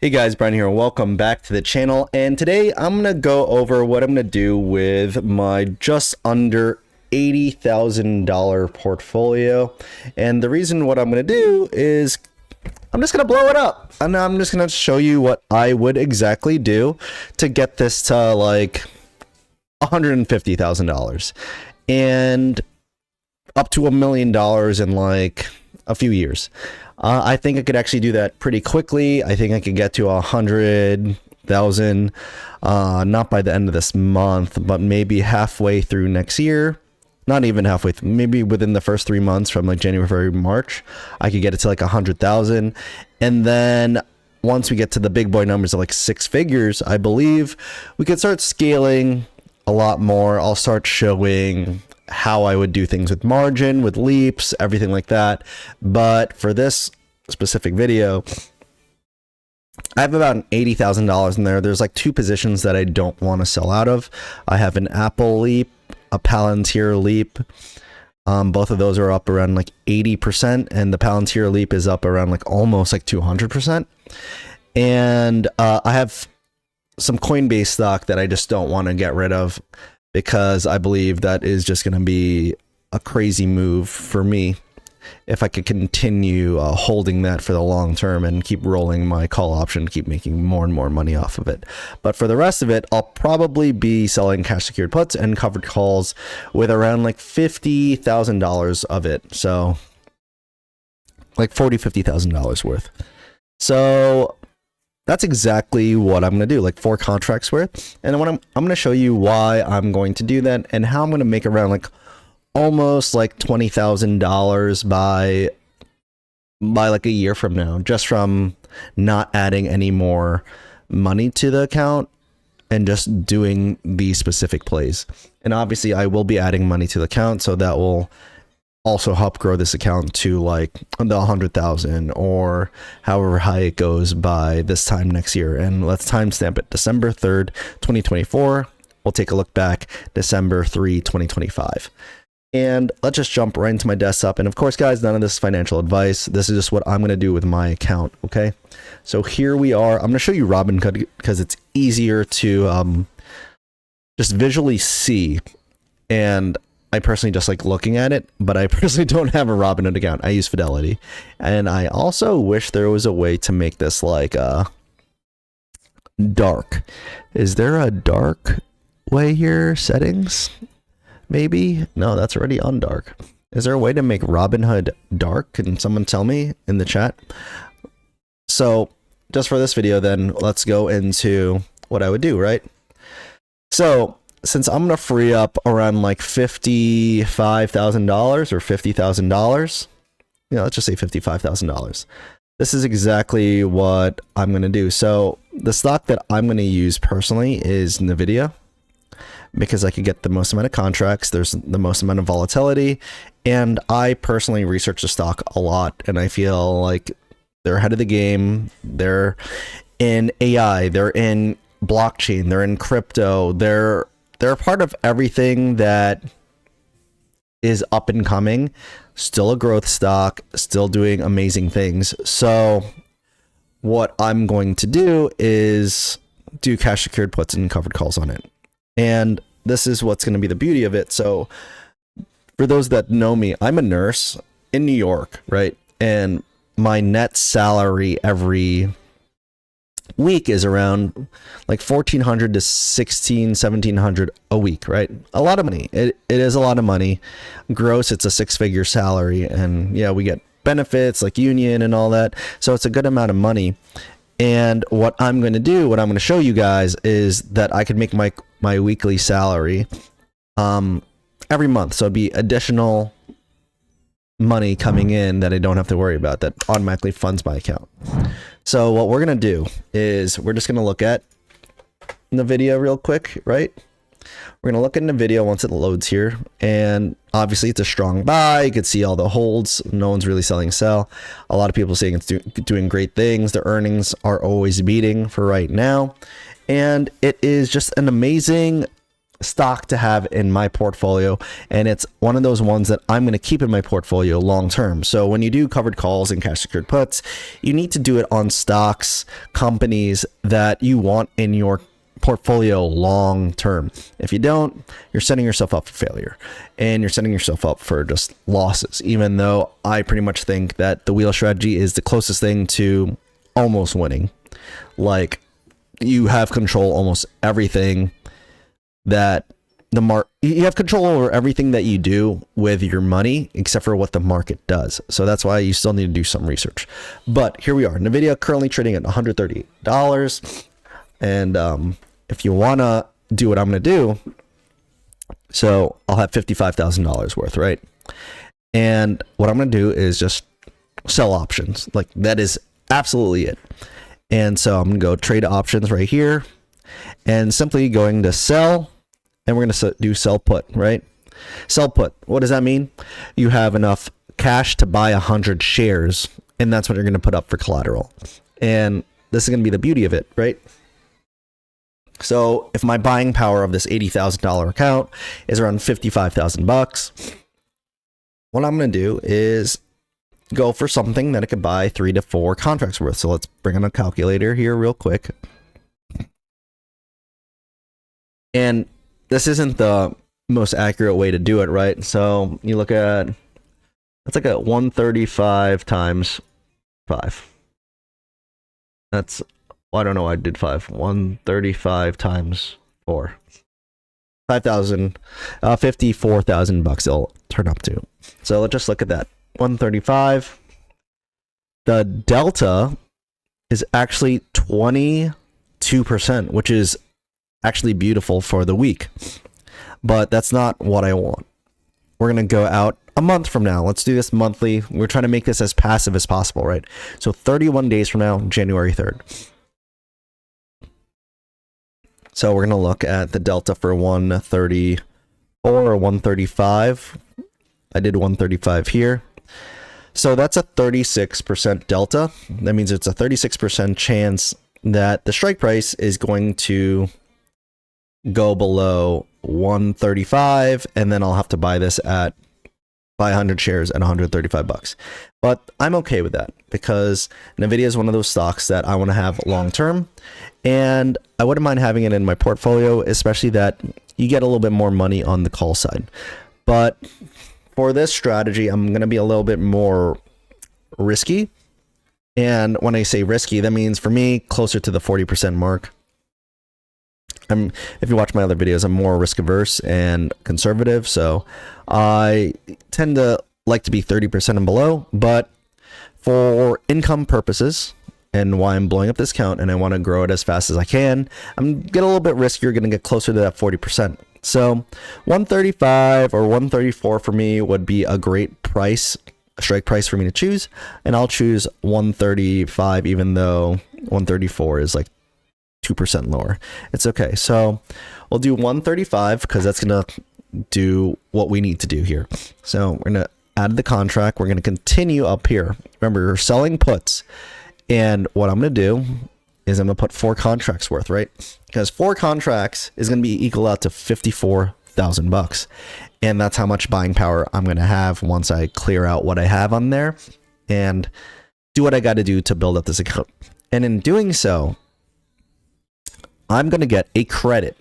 Hey guys, Brian here. Welcome back to the channel. And today I'm going to go over what I'm going to do with my just under $80,000 portfolio. And the reason what I'm going to do is I'm just going to blow it up. And I'm just going to show you what I would exactly do to get this to like $150,000 and up to $1 million in like a few years. I think I could actually do that pretty quickly. I think I could get to 100,000, not by the end of this month, but maybe halfway through next year. Not even halfway through, maybe within the first 3 months from like January, February, March, I could get it to like 100,000. And then once we get to the big boy numbers of like 6 figures, I believe we could start scaling a lot more. I'll start showing how I would do things with margin, with leaps, everything like that. But for this specific video, I have about $80,000 in there. There's like 2 positions that I don't want to sell out of. I have an Apple leap, a Palantir leap. Both of those are up around like 80%, and the Palantir leap is up around like almost like 200%. And I have some Coinbase stock that I just don't want to get rid of, because I believe that is just going to be a crazy move for me if I could continue holding that for the long term and keep rolling my call option, keep making more and more money off of it. But for the rest of it, I'll probably be selling cash secured puts and covered calls with around like $50,000 of it. So like $50,000 worth. So that's exactly what I'm going to do, like 4 contracts worth. And when I'm going to show you why I'm going to do that and how I'm going to make around like almost like $20,000 by like a year from now, just from not adding any more money to the account and just doing these specific plays. And obviously I will be adding money to the account, so that will also help grow this account to like the 100,000 or however high it goes by this time next year. And let's timestamp it December 3rd, 2024. We'll take a look back December 3, 2025. And let's just jump right into my desktop. And of course, guys, none of this is financial advice. This is just what I'm going to do with my account. Okay. So here we are. I'm going to show you Robinhood because it's easier to just visually see. And I personally just like looking at it, but I personally don't have a Robinhood account. I use Fidelity. And I also wish there was a way to make this like dark. Is there a dark way here? Settings? Maybe? No, that's already on dark. Is there a way to make Robinhood dark? Can someone tell me in the chat? So just for this video, then let's go into what I would do, right? So since I'm going to free up around like $55,000 or $50,000, let's just say $55,000. This is exactly what I'm going to do. So the stock that I'm going to use personally is nvidia, because I could get the most amount of contracts. There's the most amount of volatility. And I personally research the stock a lot, and I feel like they're ahead of the game. They're in AI, they're in blockchain, they're in crypto, they're a part of everything that is up and coming, still a growth stock, still doing amazing things. So what I'm going to do is do cash secured puts and covered calls on it. And this is what's going to be the beauty of it. So for those that know me, I'm a nurse in New York, right? And my net salary every week is around like $1,400 to $1,700 a week, right? A lot of money. It is a lot of money. Gross, it's a 6-figure salary, and yeah, we get benefits like union and all that, so it's a good amount of money. And what I'm going to do, what I'm going to show you guys, is that I could make my weekly salary every month, so it'd be additional money coming in that I don't have to worry about, that automatically funds my account. So what we're going to do is we're just going to look at nvidia real quick, right? We're going to look at nvidia once it loads here, and obviously it's a strong buy. You can see all the holds. No one's really selling sell. A lot of people saying it's doing great things. The earnings are always beating for right now, and it is just an amazing stock to have in my portfolio, and it's one of those ones that I'm going to keep in my portfolio long term. So when you do covered calls and cash secured puts, you need to do it on stocks, companies that you want in your portfolio long term. If you don't, you're setting yourself up for failure, and you're setting yourself up for just losses, even though I pretty much think that the wheel strategy is the closest thing to almost winning. Like, you have control almost everything that you have control over everything that you do with your money except for what the market does. So that's why you still need to do some research. But here we are, nvidia currently trading at $138. And if you want to do what I'm going to do, so I'll have $55,000 worth, right? And what I'm going to do is just sell options. Like, that is absolutely it. And so I'm going to go trade options right here, and simply going to sell, and we're going to do sell put, right? Sell put. What does that mean? You have enough cash to buy 100 shares, and that's what you're going to put up for collateral. And this is going to be the beauty of it, right? So if my buying power of this $80,000 account is around 55,000 bucks, what I'm going to do is go for something that I could buy 3 to 4 contracts worth. So let's bring in a calculator here real quick. And this isn't the most accurate way to do it, right? So you look at, that's like a 135 times 5. That's, well, I don't know why I did 5. 135 times 4. 5,000, 54,000 bucks it'll turn up to. So let's just look at that. 135. The delta is actually 22%, which is actually beautiful for the week. But that's not what I want. We're going to go out a month from now. Let's do this monthly. We're trying to make this as passive as possible, right? So 31 days from now, January 3rd. So we're going to look at the delta for 134 or 135. I did 135 here. So that's a 36% delta. That means it's a 36% chance that the strike price is going to go below 135, and then I'll have to buy this at 100 shares at 135 bucks. But I'm okay with that because nvidia is one of those stocks that I want to have long term, and I wouldn't mind having it in my portfolio, especially that you get a little bit more money on the call side. But for this strategy, I'm going to be a little bit more risky. And when I say risky, that means for me, closer to the 40% mark. If you watch my other videos, I'm more risk averse and conservative. So I tend to like to be 30% and below. But for income purposes and why I'm blowing up this account and I want to grow it as fast as I can, I'm get a little bit riskier, going to get closer to that 40%. So 135 or 134 for me would be a great price, a strike price for me to choose. And I'll choose 135, even though 134 is like 2% lower. It's okay. So we'll do 135 because that's going to do what we need to do here. So we're going to add the contract. We're going to continue up here. Remember, you're selling puts. And what I'm going to do is I'm going to put 4 contracts worth, right? Because 4 contracts is going to be equal out to 54,000 bucks. And that's how much buying power I'm going to have once I clear out what I have on there and do what I got to do to build up this account. And in doing so, I'm going to get a credit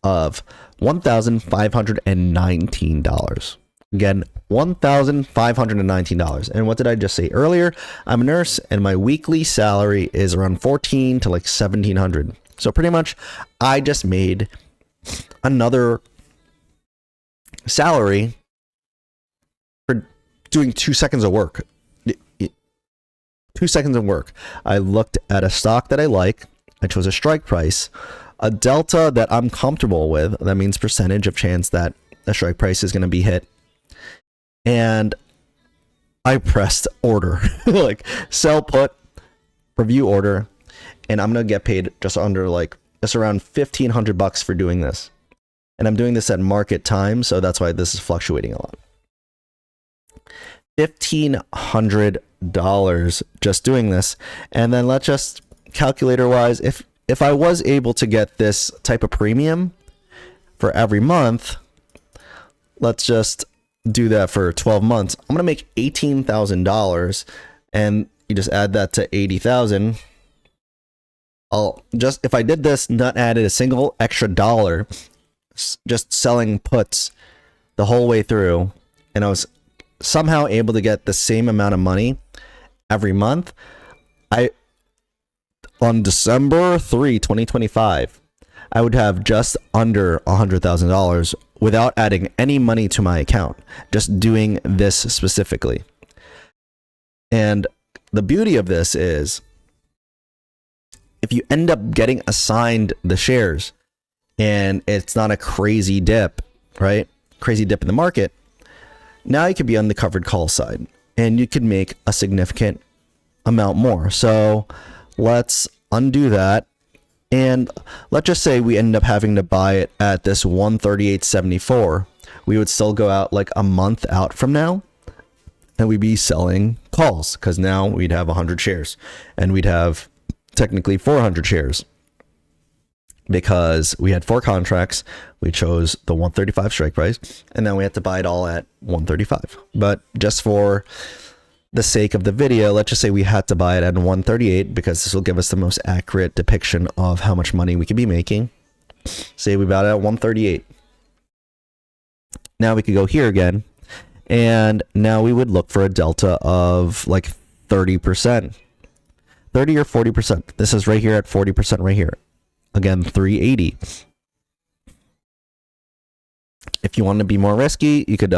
of $1,519. Again, $1,519. And what did I just say earlier? I'm a nurse and my weekly salary is around $1,400 to like $1,700. So pretty much I just made another salary for doing 2 seconds of work. 2 seconds of work. I looked at a stock that I like. I chose a strike price, a delta that I'm comfortable with. That means percentage of chance that the strike price is going to be hit. And I pressed order, like sell put, review order, and I'm going to get paid just around 1,500 bucks for doing this. And I'm doing this at market time, so that's why this is fluctuating a lot. $1,500 just doing this. And then let's just calculator wise, if I was able to get this type of premium, for every month, let's just do that for 12 months. I'm going to make $18,000, and you just add that to 80,000. If I did this, not added a single extra dollar, just selling puts the whole way through, and I was somehow able to get the same amount of money every month, on December 3, 2025, I would have just under $100,000 without adding any money to my account, just doing this specifically. And the beauty of this is, if you end up getting assigned the shares and it's not a crazy dip, right? Crazy dip in the market, now you could be on the covered call side and you could make a significant amount more. So let's undo that. And let's just say we end up having to buy it at this 138.74. We would still go out like a month out from now, and we'd be selling calls, because now we'd have 100 shares and we'd have technically 400 shares, because we had 4 contracts. We chose the 135 strike price, and then we had to buy it all at 135. But just for the sake of the video, let's just say we had to buy it at 138, because this will give us the most accurate depiction of how much money we could be making. Say we bought it at 138. Now we could go here again, and now we would look for a delta of like 30%, 30 or 40%. This is right here at 40% right here. Again, 380. If you want to be more risky, you could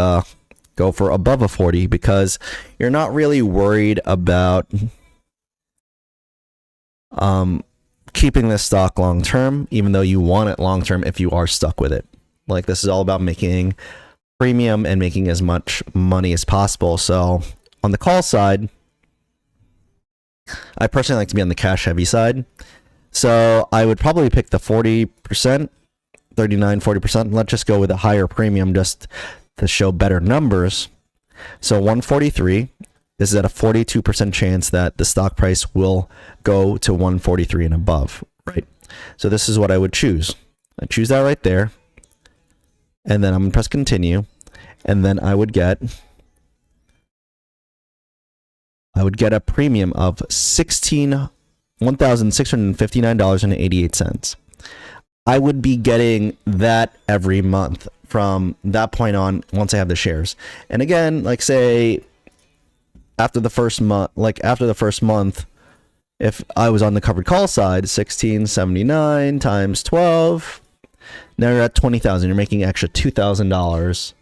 go for above a 40, because you're not really worried about keeping this stock long term, even though you want it long term if you are stuck with it. Like, this is all about making premium and making as much money as possible. So on the call side, I personally like to be on the cash heavy side. So I would probably pick the 40%, 39, 40%. Let's just go with a higher premium just to show better numbers. So 143, this is at a 42% chance that the stock price will go to 143 and above, right? So this is what I would choose. I choose that right there. And then I'm gonna press continue. And then I would get a premium of $1,659.88. I would be getting that every month from that point on, once I have the shares. And again, like say after the first month, if I was on the covered call side, 1679 times 12, now you're at 20,000. You're making extra $2,000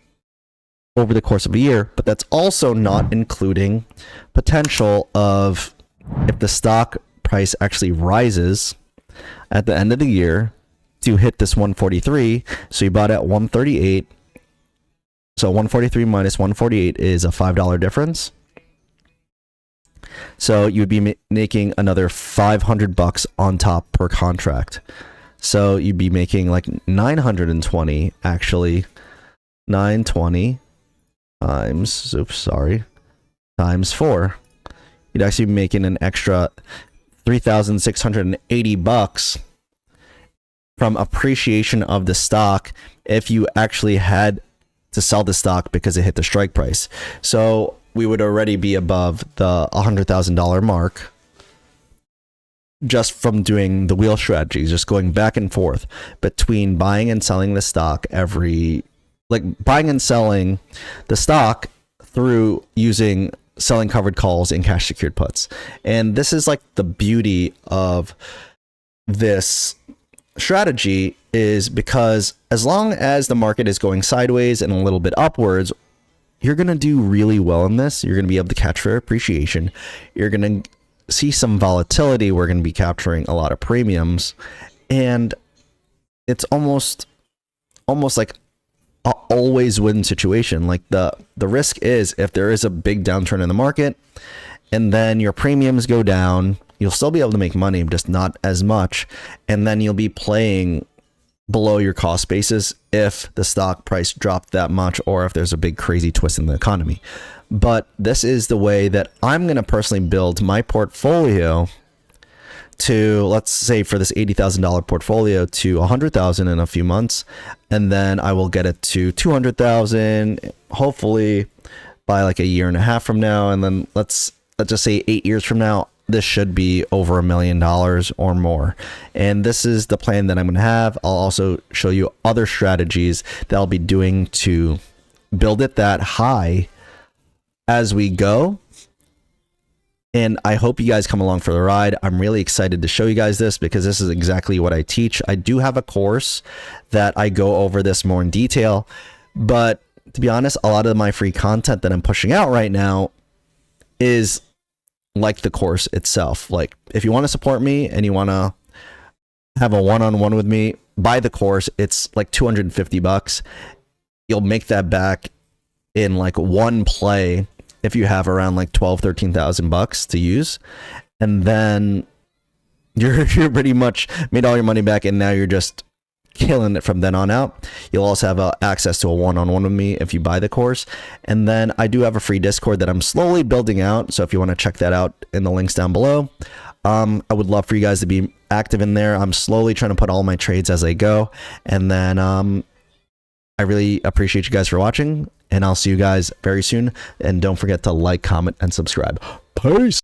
over the course of a year. But that's also not including potential of, if the stock price actually rises at the end of the year to hit this 143. So you bought at 138. So 143 minus 148 is a $5 difference. So you'd be making another $500 on top per contract. So you'd be making like 920, actually. 920 times 4. You'd actually be making an extra $3,680 from appreciation of the stock if you actually had to sell the stock because it hit the strike price. So we would already be above the $100,000 mark just from doing the wheel strategies, just going back and forth between buying and selling the stock buying and selling the stock through using selling covered calls and cash secured puts. And this is like the beauty of this strategy, is because as long as the market is going sideways and a little bit upwards, you're going to do really well in this. You're going to be able to capture appreciation. You're going to see some volatility. We're going to be capturing a lot of premiums, and it's almost like a always win situation. Like the risk is, if there is a big downturn in the market and then your premiums go down, you'll still be able to make money, just not as much. And then you'll be playing below your cost basis if the stock price dropped that much, or if there's a big crazy twist in the economy. But this is the way that I'm going to personally build my portfolio to, let's say for this $80,000 portfolio, to 100,000 in a few months, and then I will get it to 200,000 hopefully by like a year and a half from now, and then let's just say 8 years from now, this should be over $1 million or more. And this is the plan that I'm going to have. I'll also show you other strategies that I'll be doing to build it that high as we go. And I hope you guys come along for the ride. I'm really excited to show you guys this because this is exactly what I teach. I do have a course that I go over this more in detail, but to be honest, a lot of my free content that I'm pushing out right now is like the course itself. Like, if you want to support me and you want to have a one-on-one with me, buy the course. It's like $250. You'll make that back in like one play if you have around like 13,000 bucks to use, and then you're pretty much made all your money back, and now you're just killing it from then on out. You'll also have access to a one-on-one with me if you buy the course. And then I do have a free Discord that I'm slowly building out, so if you want to check that out in the links down below. I would love for you guys to be active in there. I'm slowly trying to put all my trades as I go, and then I really appreciate you guys for watching, and I'll see you guys very soon. And don't forget to like, comment, and subscribe. Peace.